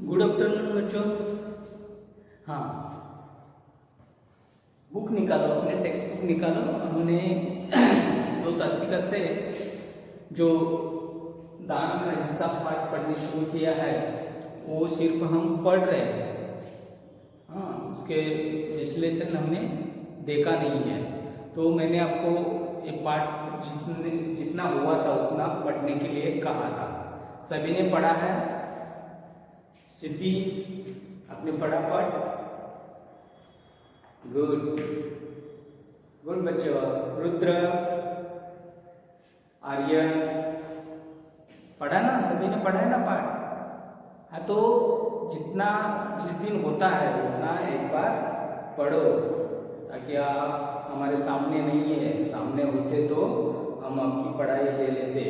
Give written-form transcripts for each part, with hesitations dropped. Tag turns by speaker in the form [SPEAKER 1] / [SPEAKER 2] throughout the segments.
[SPEAKER 1] Good afternoon बच्चों। हाँ, book निकालो, अपने टेक्स्ट बुक निकालो। हमने दो तासिका से जो दान का हिसाब पाठ पढ़ने शुरू किया है वो सिर्फ हम पढ़ रहे हैं। हाँ, उसके विश्लेषण हमने देखा नहीं है। तो मैंने आपको ये पाठ जितना हुआ था उतना पढ़ने के लिए कहा था। सभी ने पढ़ा है? सिद्धि, आपने पढ़ा पाठ? गुड गुड बच्चों। रुद्र, आर्यन, पढ़ा ना? सभी ने पढ़ा है ना पाठ? हाँ, तो जितना जिस दिन होता है उतना एक बार पढ़ो, ताकि आप हमारे सामने नहीं है, सामने होते तो हम आपकी पढ़ाई ले लेते।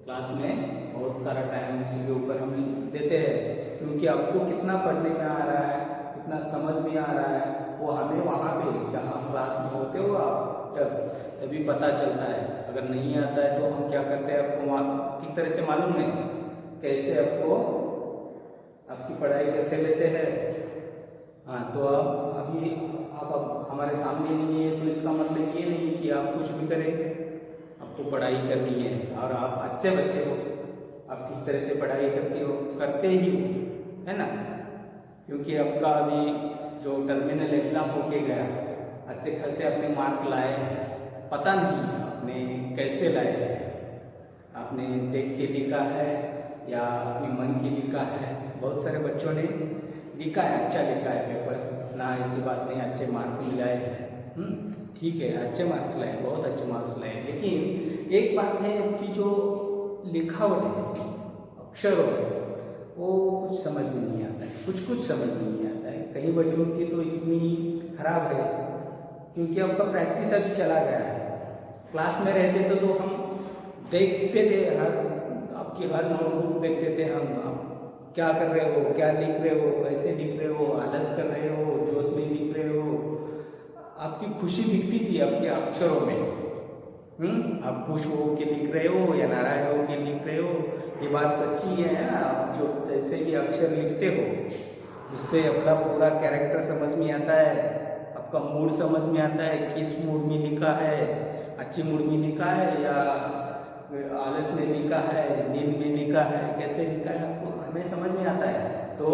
[SPEAKER 1] क्लास में बहुत सारा टाइम इसी के ऊपर हम देते हैं, क्योंकि आपको कितना पढ़ने में आ रहा है, कितना समझ में आ रहा है, वो हमें वहाँ पे जहाँ क्लास में होते हो आप तभी पता चलता है। अगर नहीं आता है तो हम क्या करते हैं, आपको किस तरह से मालूम है कैसे आपको आपकी पढ़ाई कैसे लेते हैं। हाँ, तो अब अभी आप अब हमारे सामने नहीं है तो इसका मतलब ये नहीं कि आप कुछ भी करें। आपको पढ़ाई करनी है और आप अच्छे बच्चे हो, आप ठीक तरह से पढ़ाई करते ही हो, है ना? क्योंकि आपका अभी जो टर्मिनल एग्ज़ाम होके गया, अच्छे खासे अपने मार्क लाए हैं। पता नहीं आपने कैसे लाए हैं, आपने देख के लिखा है या अपनी मन की लिखा है। बहुत सारे बच्चों ने लिखा है, अच्छा लिखा है पेपर ना, ऐसी बात नहीं, अच्छे मार्क मिल आए हैं। ठीक है, अच्छे मार्क्स लाए, बहुत अच्छे मार्क्स लाए। लेकिन एक बात है कि जो लिखावट है, अक्षर है, वो कुछ समझ में नहीं आता है, कुछ समझ में नहीं आता है। कई बच्चों की तो इतनी खराब है क्योंकि आपका प्रैक्टिस अभी चला गया है। क्लास में रहते तो हम देखते थे, आपकी हर नोटबुक देखते थे हम, आप क्या कर रहे हो, क्या लिख रहे हो, कैसे लिख रहे हो, आलस कर रहे हो, जोश में लिख रहे हो। आपकी खुशी दिखती थी आपके अक्षरों में। आप खुश हो के लिख रहे हो या नाराज हो के लिख रहे हो, ये बात सच्ची है। आप जो जैसे भी अक्षर लिखते हो उससे अपना पूरा कैरेक्टर समझ में आता है, आपका मूड समझ में आता है, किस मूड में लिखा है, अच्छी मूड में लिखा है या आलस में लिखा है, नींद में लिखा है, कैसे लिखा है, आपको हमें समझ में आता है। तो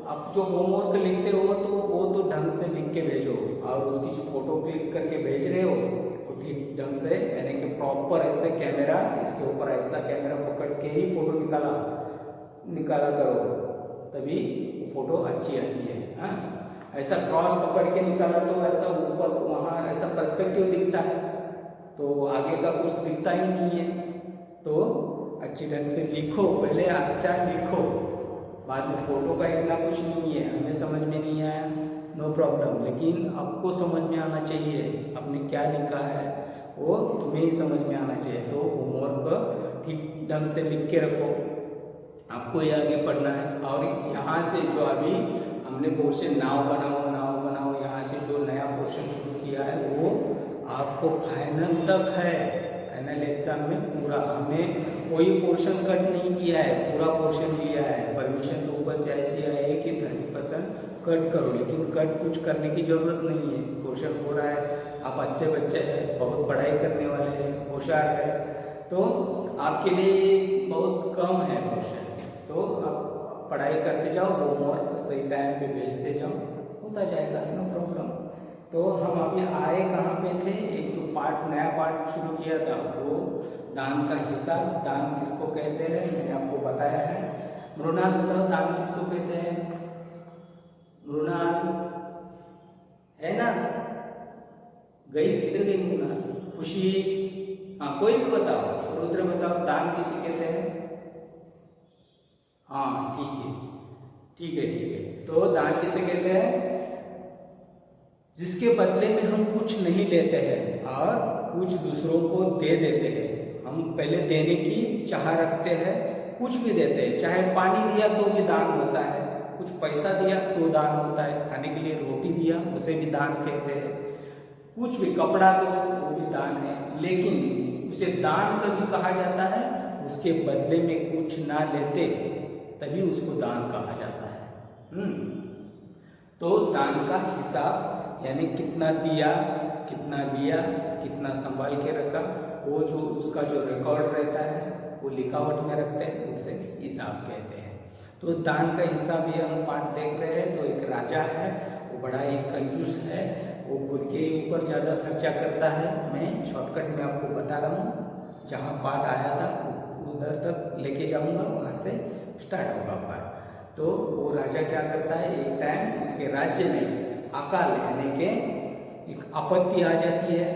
[SPEAKER 1] आप जो होमवर्क लिखते हो तो वो तो ढंग से लिख के भेजो, और उसकी जो फोटो क्लिक करके भेज रहे हो वो ठीक ढंग से, यानी कि प्रॉपर ऐसे कैमरा, इसके ऊपर ऐसा कैमरा पकड़ के ही फोटो निकाला करो, तभी फोटो अच्छी आती है। हाँ, ऐसा क्रॉस पकड़ के निकाला तो ऐसा ऊपर वहाँ ऐसा पर्सपेक्टिव दिखता है, तो आगे का कुछ दिखता ही नहीं है। तो अच्छी ढंग से लिखो, पहले अच्छा लिखो, बाद में फोटो का इतना कुछ नहीं है। हमें समझ में नहीं आया, नो प्रॉब्लम, लेकिन आपको समझ में आना चाहिए। आपने क्या लिखा है वो तुम्हें ही समझ में आना चाहिए। तो होमवर्क ठीक ढंग से लिख के रखो, आपको ये आगे पढ़ना है। और यहाँ से जो अभी हमने पोर्शन नाव बनाओ, यहाँ से जो नया पोर्शन शुरू किया है वो आपको फाइनल तक है। फाइनल एग्जाम में पूरा हमने कोई पोर्शन कट नहीं किया है, पूरा पोर्शन लिया है। परमिशन तो ऊपर से ऐसी आई है कि 30% कट करो, लेकिन कट कुछ करने की जरूरत नहीं है। पोर्शन हो रहा है, आप अच्छे बच्चे हैं, बहुत पढ़ाई करने वाले हैं, होशियार है, तो आपके लिए बहुत कम है पोर्शन। तो आप पढ़ाई करते जाओ, होमवर्क सही टाइम पे भेजते जाओ, होता जाएगा, नो प्रॉब्लम। तो हम अभी आए कहाँ पे थे? एक जो नया पार्ट शुरू किया था वो दान का हिसाब। दान किसको कहते हैं मैंने आपको बताया है। मृणाल बताओ, दान किसको कहते हैं? मृणाल है ना? गई, किधर गई मृणाल? खुशी, हाँ, कोई भी बताओ। रुद्र बताओ, दान किसे कहते हैं? हाँ, ठीक है। तो दान किसे कहते हैं? जिसके बदले में हम कुछ नहीं लेते हैं और कुछ दूसरों को दे देते हैं। हम पहले देने की चाह रखते हैं, कुछ भी देते हैं। चाहे पानी दिया तो भी दान होता है, कुछ पैसा दिया तो दान होता है, खाने के लिए रोटी दिया उसे भी दान कहते हैं, कुछ भी कपड़ा दो वो भी दान है। लेकिन उसे दान कभी कहा जाता है उसके बदले में कुछ ना लेते, तभी उसको दान कहा जाता है। तो दान का हिसाब यानी कितना दिया, कितना लिया, कितना संभाल के रखा, वो जो उसका जो रिकॉर्ड रहता है वो लिखावट में रखते हैं, उसे हिसाब कहते हैं। तो दान का हिसाब ये हम पाठ देख रहे हैं। तो एक राजा है, वो बड़ा ही कंजूस है, वो खुद के ऊपर ज़्यादा खर्चा करता है। मैं शॉर्टकट में आपको बता रहा हूँ, जहाँ पाठ आया था उधर तक लेके जाऊँगा, वहाँ से स्टार्ट होगा पाठ। तो वो राजा क्या करता है, एक टाइम उसके राज्य में अकाल यानी कि एक आपत्ति आ जाती है,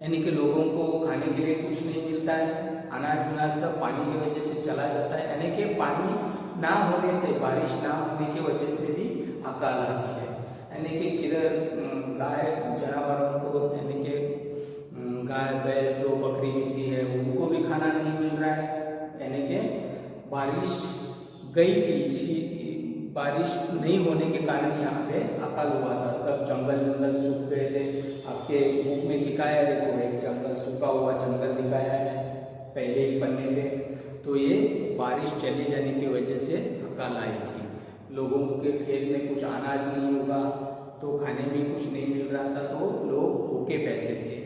[SPEAKER 1] यानी कि लोगों को खाने के लिए कुछ नहीं मिलता है, अनाज वनाज सब पानी की वजह से चला जाता है, यानी कि पानी ना होने से, बारिश ना होने की वजह से भी अकाल आती है। यानी कि किधर गाय जानवरों को, यानी कि गाय बैल जो बकरी बिकरी है उनको भी खाना नहीं मिल रहा है, यानी कि बारिश गई थी, बारिश नहीं होने के कारण यहाँ पे अकाल हुआ था। सब जंगल सूख गए थे। आपके बुक में दिखाया, देखो एक जंगल सूखा हुआ जंगल दिखाया है पहले ही पन्ने पे। तो ये बारिश चले जाने की वजह से अकाल आई थी। लोगों के खेत में कुछ अनाज नहीं होगा, तो खाने में कुछ नहीं मिल रहा था, तो लोग भूखे पैसे थे।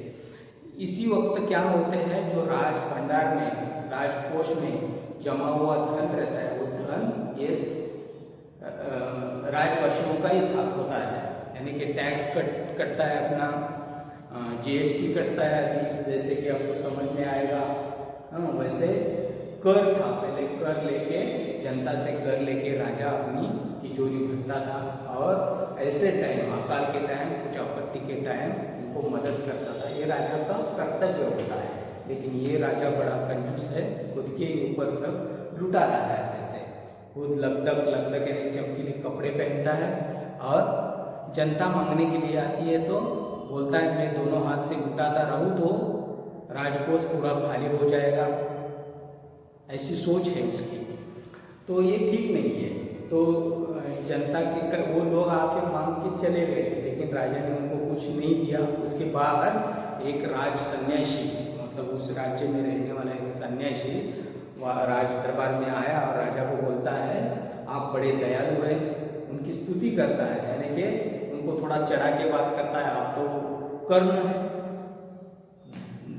[SPEAKER 1] इसी वक्त क्या होते हैं, जो राज भंडार में, राजकोष में जमा हुआ धन रहता है, वो धन ये राजवंशियों का ही होता है, यानी कि टैक्स कटता है अपना, जीएसटी कटता है। अभी जैसे कि आपको समझ में आएगा, वैसे कर था, पहले कर लेके, जनता से कर लेके राजा अपनी तिजोरी भरता था, और ऐसे टाइम, अकाल के टाइम, कुछ आपत्ति के टाइम उनको मदद करता था। ये राजा का कर्तव्य होता है। लेकिन ये राजा बड़ा कंजूस है, खुद के ऊपर सब लुटा रहा है पैसे, खुद लगधक यानी चमकीले कपड़े पहनता है, और जनता मांगने के लिए आती है तो बोलता है मैं दोनों हाथ से लुटाता रहूँ तो राजकोष पूरा खाली हो जाएगा, ऐसी सोच है उसकी। तो ये ठीक नहीं है। तो जनता के वो लोग आके मांग के चले गए, लेकिन राजा ने उनको कुछ नहीं दिया। उसके बाद एक राज सन्यासी, मतलब उस राज्य में रहने वाला एक सन्यासी वह राज दरबार में आया और राजा को बोलता है आप बड़े दयालु हैं, उनकी स्तुति करता है, यानी कि उनको थोड़ा चढ़ा के बात करता है। आप तो कर्ण है,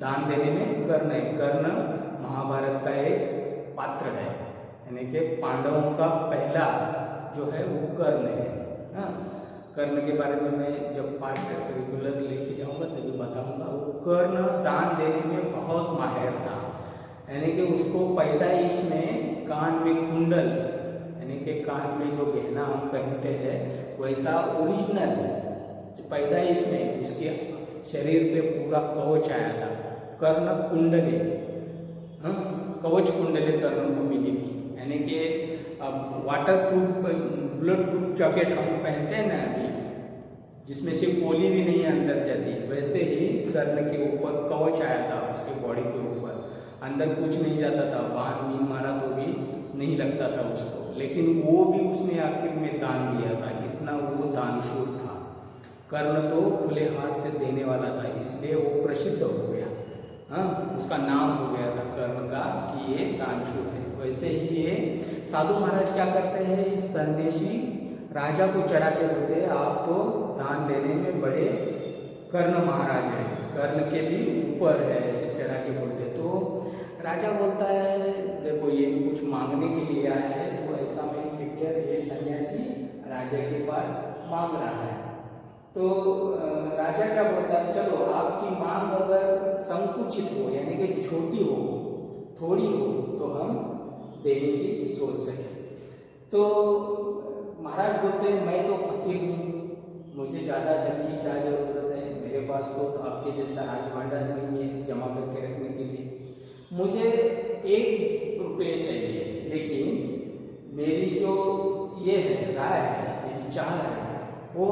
[SPEAKER 1] दान देने में कर्ण है। कर्ण महाभारत का एक पात्र है, यानी कि पांडवों का पहला जो है वो कर्ण है। कर्ण के बारे में मैं जब पाठ रेगुलर लेके जाऊंगा तभी बताऊंगा। वो कर्ण दान देने में बहुत माहिर था, यानी कि उसको पैदाइश में कान में कुंडल, यानी कि कान में जो गहना हम पहनते हैं वैसा ओरिजिनल पैदाइश में उसके शरीर पे पूरा कवच आया था। कर्ण कुंडले, कवच कुंडले कर्ण को मिली थी, यानी कि अब water proof, blood proof jacket हम पहनते हैं ना अभी, जिसमें से गोली भी नहीं अंदर जाती, वैसे ही कर्ण के ऊपर कवच आया था, उसके बॉडी के ऊपर अंदर कुछ नहीं जाता था, बाण बीन मारा तो भी नहीं लगता था उसको, लेकिन वो भी उसने आखिर में दान दिया था। इतना वो दानशूर था। कर्ण तो खुले हाथ से देने वाला था, इसलिए वो प्रसिद्ध हो गया। उसका नाम हो गया था कर्ण का कि ये दानशूर है। वैसे ही ये साधु महाराज क्या करते हैं, इस सन्यासी राजा को चढ़ा के बोलते हैं आप तो दान देने में बड़े कर्ण महाराज है, कर्ण के भी ऊपर है, ऐसे चढ़ा के बोलते। तो राजा बोलता है देखो ये कुछ मांगने के लिए आया है, तो ऐसा में पिक्चर ये सन्यासी राजा के पास मांग रहा है। तो राजा क्या बोलता है, चलो आपकी मांग अगर संकुचित हो, यानी कि छोटी हो, थोड़ी हो, तो हम देने की सोच सकें। तो महाराज बोलते हैं मैं तो फकीर हूँ, मुझे ज़्यादा धन की क्या ज़रूरत है, मेरे पास तो आपके जैसा राजभंडार नहीं है जमा करके रखने के लिए, मुझे 1 रुपये चाहिए। लेकिन मेरी जो ये है राय है, मेरी चाह है, वो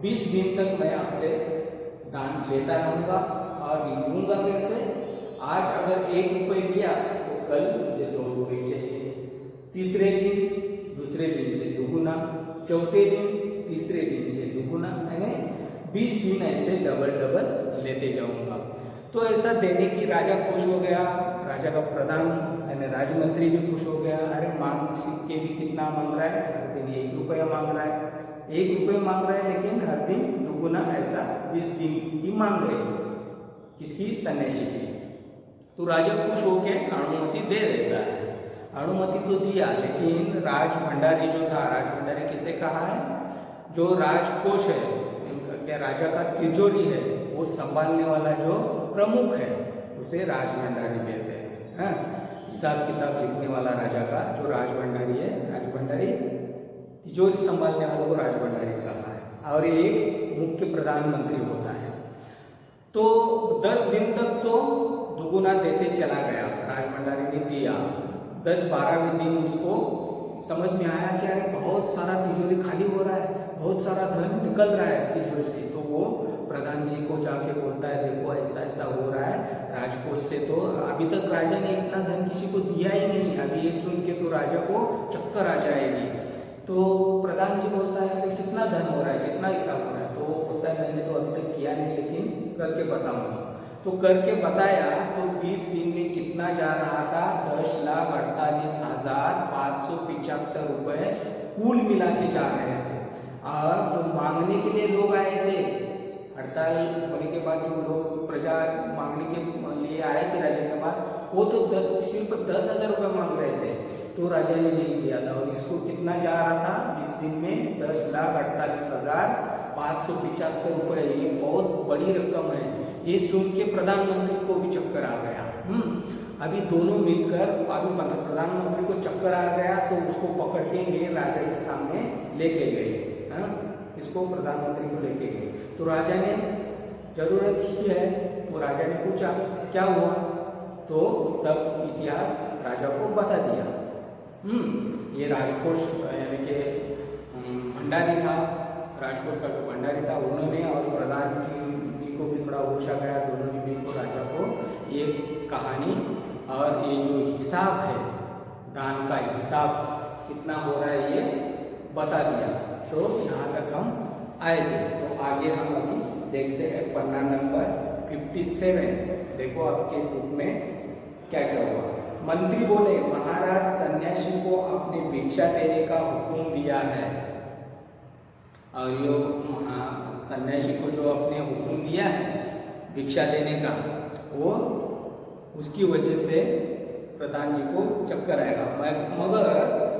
[SPEAKER 1] 20 दिन तक मैं आपसे दान लेता रहूँगा और लूँगा कैसे, आज अगर 1 रुपये लिया तो कल मुझे 2 रुपये चाहिए, तीसरे दिन दूसरे दिन से दुगुना, चौथे दिन तीसरे दिन से दुगुना, यानी 20 दिन ऐसे डबल लेते जाऊँगा। तो ऐसा देने की राजा खुश हो गया, राजा का प्रधान यानी राजमंत्री भी खुश हो गया। अरे सिक्के भी कितना मांग रहा है, हर दिन 1 रुपया मांग रहा है, 1 रुपया मांग रहा है, लेकिन हर दिन दुगुना ऐसा 20 दिन की मांग रहे, किसकी, सन्यासी की। तो राजा खुश होके अनुमति दे देता है। अनुमति तो दिया, लेकिन राज भंडारी जो था, राज भंडारी किसे कहा है, जो राजकोष है, क्या राजा का तिजोरी है, वो संभालने वाला जो प्रमुख है उसे राज भंडारी कहते हैं। हिसाब किताब लिखने वाला राजा का जो राज भंडारी है, राज भंडारी तिजोरी संभालने वालों को राज भंडारी कहा है। और एक मुख्य प्रधानमंत्री होता है। तो 10 दिन तक तो दुगुना देते चला गया, राज भंडारी ने दिया। 10-12वें दिन उसको समझ में आया कि अरे बहुत सारा तिजोरी खाली हो रहा है, बहुत सारा धन निकल रहा है तिजोरी से। तो वो प्रधान जी को जाके बोलता है, देखो ऐसा ऐसा हो रहा है राजकोष से, तो अभी तक राजा ने इतना धन किसी को दिया ही नहीं, अभी ये सुन के तो राजा को चक्कर आ जाएगी। तो प्रधान जी बोलता है, अरे कितना धन हो रहा है, कितना हिसाब हो रहा है। तो बोलता है, मैंने तो अभी तक किया नहीं, लेकिन करके बताऊंगा। तो करके बताया तो 20 दिन में कितना जा रहा था, 10,48,575 रुपये कुल मिला के जा रहे थे। और जो मांगने के लिए लोग आए थे, हड़ताल होने के बाद जो लोग प्रजा मांगने के लिए आए थे राजा के पास, वो तो सिर्फ 10,000 रुपये मांग रहे थे, तो राजा ने नहीं दिया था। और इसको कितना जा रहा था 20 दिन में, 10,48,575 रुपये। ये बहुत बड़ी रकम है। ये सुन के प्रधानमंत्री को भी चक्कर आ गया। अभी दोनों मिलकर, अभी प्रधानमंत्री को चक्कर आ गया तो उसको पकड़ के ले राजा के सामने लेके गए। इसको प्रधानमंत्री को लेके गए। तो राजा ने, जरूरत ही है, तो राजा ने पूछा क्या हुआ, तो सब इतिहास राजा को बता दिया। ये राजकोष यानी कि भंडारी था, राजकोष का जो भंडारी था उन्होंने, और प्रधान जी को भी थोड़ा होश आ गया, दोनों ने मिलकर राजा को ये कहानी और ये जो हिसाब है, दान का हिसाब कितना हो रहा है ये बता दिया। तो यहाँ तक हम आए थे। तो आगे हम अभी देखते हैं पन्ना नंबर 57। देखो आपके बुक में क्या क्या हुआ। मंत्री बोले, महाराज सन्यासी को अपनी भिक्षा देने का हुक्म दिया है। और यो सन्यासी को जो अपने हुक्म दिया है भिक्षा देने का, वो उसकी वजह से प्रधान जी को चक्कर आएगा। मगर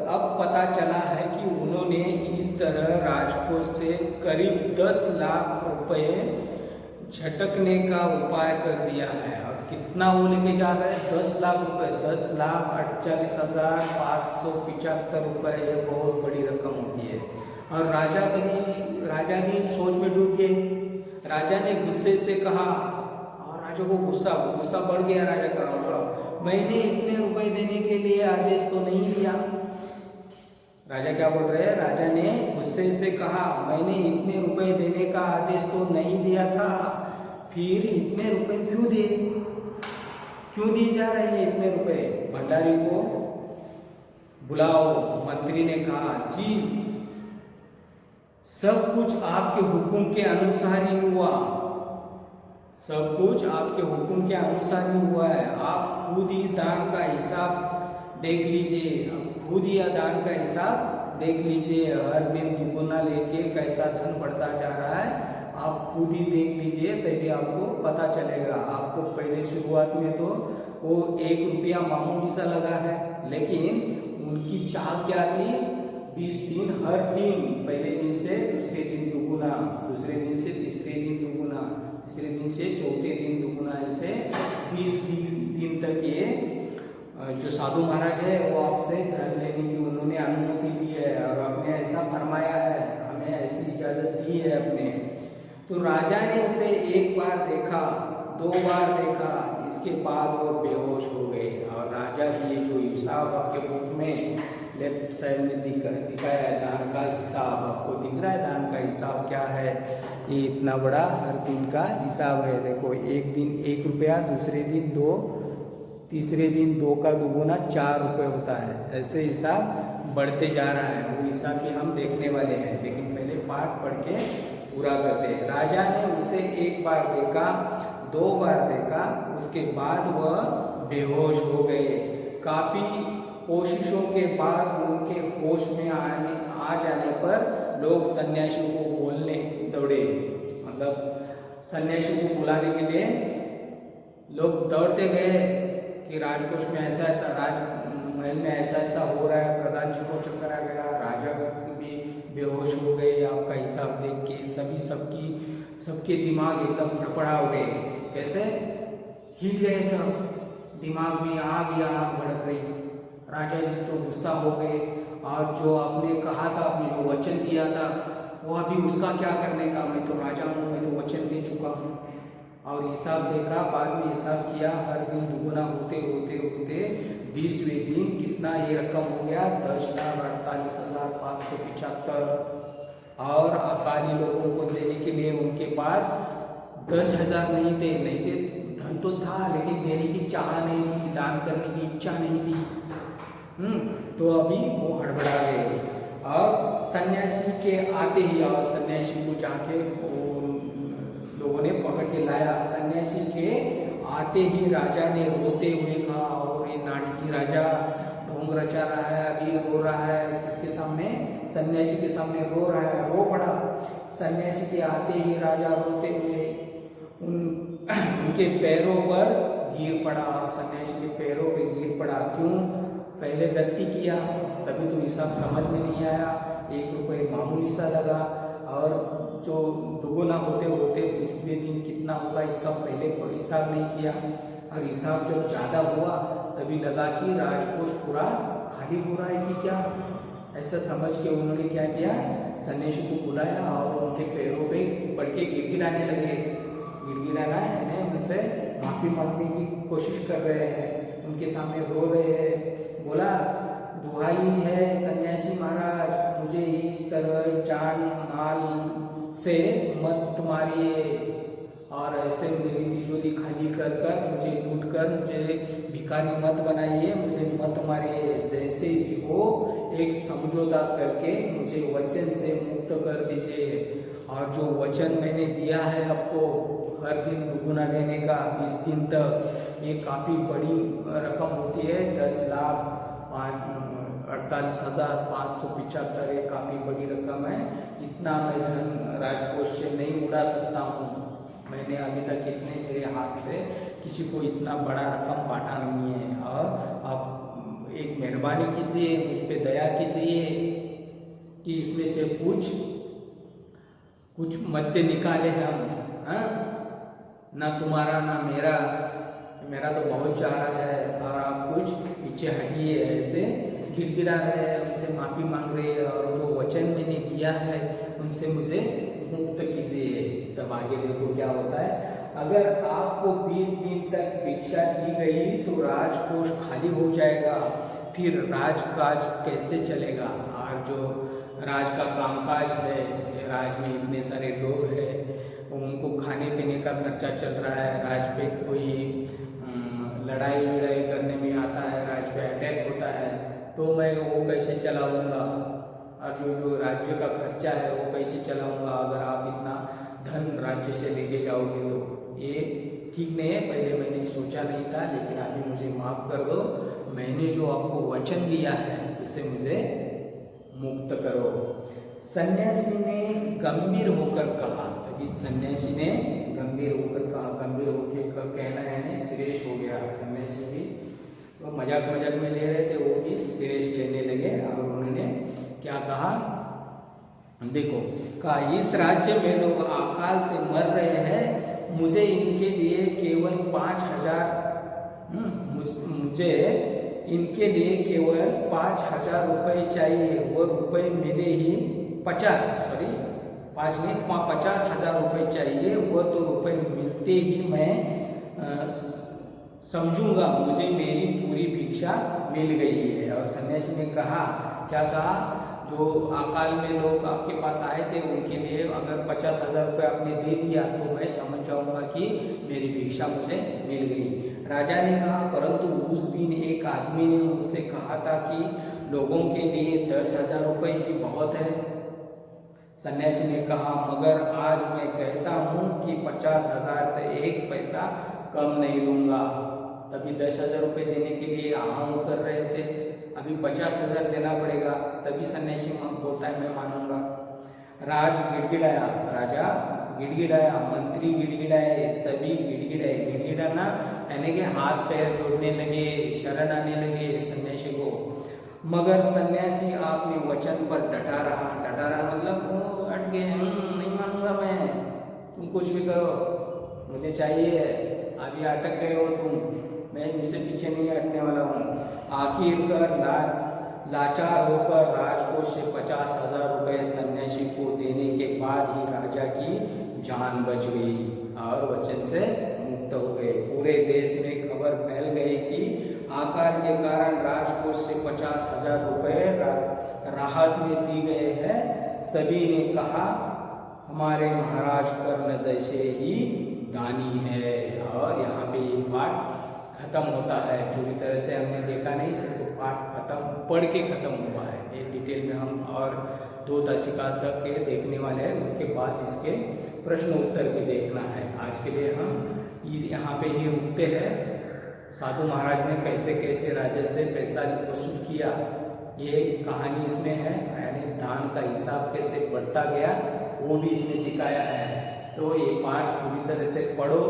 [SPEAKER 1] अब पता चला है कि उन्होंने इस तरह राजकोष से करीब 10 लाख रुपए झटकने का उपाय कर दिया है। और कितना वो लेके जा रहे हैं, 10 लाख रुपए, 10,48,575 रुपए। ये बहुत बड़ी रकम होती है। और राजा भी सोच में डूब गए। राजा ने गुस्से से कहा, और राजा को गुस्सा बढ़ गया राजा का, मैंने इतने रुपए देने के लिए आदेश तो नहीं दिया। राजा क्या बोल रहे हैं, राजा ने गुस्से से कहा, मैंने इतने रुपए देने का आदेश तो नहीं दिया था, फिर इतने रुपए क्यों दिए जा रहे हैं इतने रुपए। भंडारी को बुलाओ। मंत्री ने कहा, जी सब कुछ आपके हुक्म के अनुसार ही हुआ, सब कुछ आपके हुक्म के अनुसार ही हुआ है। आप खुद ही दान का हिसाब देख लीजिए, खुद ही दान का हिसाब देख लीजिए। हर दिन दुगुना लेके कैसा धन बढ़ता जा रहा है, आप खुद ही देख लीजिए, तभी आपको पता चलेगा। आपको पहले शुरुआत में तो वो 1 रुपया मामूली सा लगा है, लेकिन उनकी चाह क्या थी, 20 दिन, हर दिन, पहले दिन से दूसरे दिन दुगुना, दूसरे दिन से तीसरे दिन दुगुना, तीसरे दिन से चौथे दिन दुगुना, ऐसे 20 दिन तक ये जो साधु महाराज है वो आपसे धन लेने की उन्होंने अनुमति दी है, और आपने ऐसा फरमाया है, हमें ऐसी इजाजत दी है अपने। तो राजा ने उसे 1 बार देखा, 2 बार देखा, इसके बाद वो बेहोश हो गए। और राजा भी ये जो हिसाब आपके बुक में लेफ्ट साइड में दिखाया है, दान का हिसाब आपको दिख रहा है, दान का हिसाब क्या है, ये इतना बड़ा हर दिन का हिसाब है। देखो, एक दिन 1 रुपया, दूसरे दिन 2, तीसरे दिन 2 का दुगुना 4 रुपये होता है। ऐसे हिसाब बढ़ते जा रहा है। वो हिसाब भी हम देखने वाले हैं, लेकिन पहले पाठ पढ़ के पूरा करते हैं। राजा ने उसे 1 बार देखा, 2 बार देखा, उसके बाद वह बेहोश हो गए। कोशिशों के बाद उनके होश में आ जाने पर लोग सन्यासी को बोलने दौड़े। मतलब सन्यासी को बुलाने के लिए लोग दौड़ते गए कि राजकोष में ऐसा ऐसा, राजमहल में ऐसा ऐसा हो रहा है, प्रधान जी को चक्कर आ गया, राजा भी बेहोश हो गए, आपका हिसाब देख के सबके दिमाग एकदम फड़फड़ा उठे। कैसे हिल गए सब, दिमाग में आग भड़क रही। राजा जी तो गुस्सा हो गए, और जो आपने कहा था, आपने जो वचन दिया था, वो अभी उसका क्या करने का, मैं तो राजा हूँ, मैं तो वचन दे चुका हूँ। और हिसाब देखा, बाद में हिसाब किया, हर दिन दुगुना होते होते होते 20वें दिन कितना ये रकम हो गया, 10,48,575। और अकाली लोगों को देने के लिए उनके पास 10,000 नहीं थे, धन तो था, लेकिन देने की चाह नहीं थी, दान करने की इच्छा नहीं थी। तो अभी वो हड़बड़ा गए। और सन्यासी के आते ही, और सन्यासी को जाके लोगों ने पकड़ के लाया। सन्यासी के आते ही राजा ने रोते हुए कहा, और ये नाटकी राजा ढोंग रचा रहा है, अभी रो रहा है किसके सामने, सन्यासी के सामने रो रहा है, रो पड़ा। सन्यासी के आते ही राजा रोते हुए उनके पैरों पर गिर पड़ा। सन्यासी के पैरों पे गिर पड़ा। क्यों? पहले गलती किया, तभी तो हिसाब समझ में नहीं आया, 1 रुपये मामूली सा लगा, और जो दुगुना होते होते 20वें दिन कितना होगा इसका पहले हिसाब नहीं किया। और हिसाब जब ज़्यादा हुआ तभी लगा कि राजकोष पूरा खाली हो रहा है कि क्या। ऐसा समझ के उन्होंने क्या किया, सन्यासी को बुलाया और उनके पैरों पे पड़ के गिड़गिड़ाने लगे। गिड़गिड़ाना है, उनसे माफ़ी मांगने की कोशिश कर रहे हैं, उनके सामने रो रहे हैं। बोला, दुहाई है सन्यासी महाराज, मुझे इस तरह जान माल से मत मारिए, और ऐसे मेरी तिजोरी खाली कर मुझे लूट कर मुझे भिखारी मत बनाइए, मुझे मत मारिए। जैसे भी हो एक समझौता करके मुझे वचन से मुक्त कर दीजिए। और जो वचन मैंने दिया है आपको हर दिन दुगुना देने का 20 दिन तक, ये काफ़ी बड़ी रकम होती है, 10,48,575, ये काफ़ी बड़ी रकम है। इतना मैं धन राजकोष से नहीं उड़ा सकता हूँ, मैंने अभी तक इतने मेरे हाथ से किसी को इतना बड़ा रकम बांटा नहीं है। और आप एक मेहरबानी कीजिए, मुझ पे दया कीजिए कि इसमें से कुछ मध्य निकाले हम। हाँ, ना तुम्हारा ना मेरा तो बहुत जा रहा है, और आप कुछ पीछे हटिए। ऐसे गिड़गिड़ा रहे हैं, उनसे माफ़ी मांग रहे हैं, और जो वचन मैंने दिया है उनसे मुझे मुक्त कीजिए। तब आगे देखो क्या होता है। अगर आपको 20 दिन तक भिक्षा दी गई तो राजकोष खाली हो जाएगा, फिर राजकाज कैसे चलेगा। और जो राज का कामकाज है, राज में इतने सारे लोग हैं, उनको खाने पीने का खर्चा चल रहा है, राज पे कोई लड़ाई करने में आता है, राज पे अटैक होता है, तो मैं वो कैसे चलाऊँगा। और जो राज्य का खर्चा है वो कैसे चलाऊँगा अगर आप इतना धन राज्य से लेके जाओगे। तो ये ठीक नहीं है, पहले मैंने सोचा नहीं था, लेकिन अभी मुझे माफ़ कर दो। मैंने जो आपको वचन दिया है उससे मुझे मुक्त करो। सन्यासी ने गंभीर होकर कहा, तभी सन्यासी ने गंभीर होकर कहा। गंभीर होकर कहना है श्रेष्ठ हो गया। सन्यासी भी तो मजाक में ले रहे थे, वो भी श्रेष्ठ लेने लगे। और उन्होंने क्या कहा, देखो, कहा इस राज्य में लोग अकाल से मर रहे हैं, मुझे इनके लिए केवल 5,000 रुपये चाहिए। वो रुपये मिले ही 50,000 रुपये चाहिए। वो तो रुपये मिलते ही मैं समझूंगा मुझे मेरी पूरी भिक्षा मिल गई है। और सन्यासी ने कहा, क्या कहा, जो अकाल में लोग आपके पास आए थे उनके लिए अगर 50,000 रुपये आपने दे दिया तो मैं समझ जाऊंगा कि मेरी भिक्षा मुझे मिल गई। राजा ने कहा, परंतु उस दिन एक आदमी ने मुझसे कहा था कि लोगों के लिए 10,000 रुपये ही बहुत है। सन्यासी ने कहा, मगर आज मैं कहता हूँ कि 50,000 से 1 पैसा कम नहीं लूँगा। तभी 10,000 रुपये देने के लिए आहाऊ कर रहे थे। अभी 50,000 देना पड़ेगा, तभी सन्यासी बोलता है मैं मानूंगा। राजा गिड़गिड़ाया, मंत्री गिड़गिड़ाए, सभी गिड़गिड़ाए। गिड़गिड़ाना यानी कि हाथ पैर जोड़ने लगे, शरण आने लगे सन्यासी को। मगर सन्यासी आपने वचन पर डटा रहा मतलब वो अट गए, नहीं मानूंगा मैं, तुम कुछ भी करो, मुझे चाहिए, अभी अटक गए हो तुम, मैं इनसे पीछे नहीं हटने वाला हूँ। आखिरकार लाचार होकर राजकोष से 50,000 रुपये सन्यासी को देने के बाद ही राजा की जान बच गई और वचन से मुक्त हो गए। पूरे देश में खबर फैल गई कि आकार के कारण राजकोष से 50,000 रुपये राहत में दी गए हैं। सभी ने कहा हमारे महाराज कर्ण जैसे ही दानी है। और यहाँ पे ये पाठ खत्म होता है। पूरी तरह से हमने देखा नहीं, सिर्फ पाठ खत्म पढ़ के खत्म हुआ है। ये डिटेल में हम और 2 दशका तक के देखने वाले हैं, उसके बाद इसके प्रश्न उत्तर भी देखना है। आज के लिए हम यहाँ पे ही रुकते हैं। साधु महाराज ने कैसे कैसे राजा से पैसा वसूल किया, ये कहानी इसमें है, यानी दान का हिसाब कैसे बढ़ता गया वो भी इसमें दिखाया है। तो ये पाठ पूरी तरह से पढ़ो,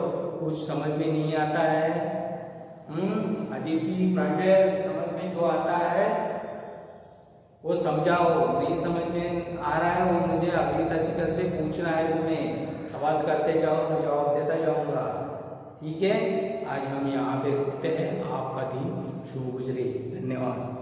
[SPEAKER 1] कुछ समझ में नहीं आता है, अदिति प्रांजल समझ में जो आता है वो समझाओ, नहीं समझ में आ रहा है वो मुझे अगली दशका से पूछना है, तुम्हें सवाल करते जाओ, मैं जवाब देता जाऊंगा। ठीक है, आज हम यहाँ पे रुकते हैं। आपका दिन शुभ गुजरे। धन्यवाद।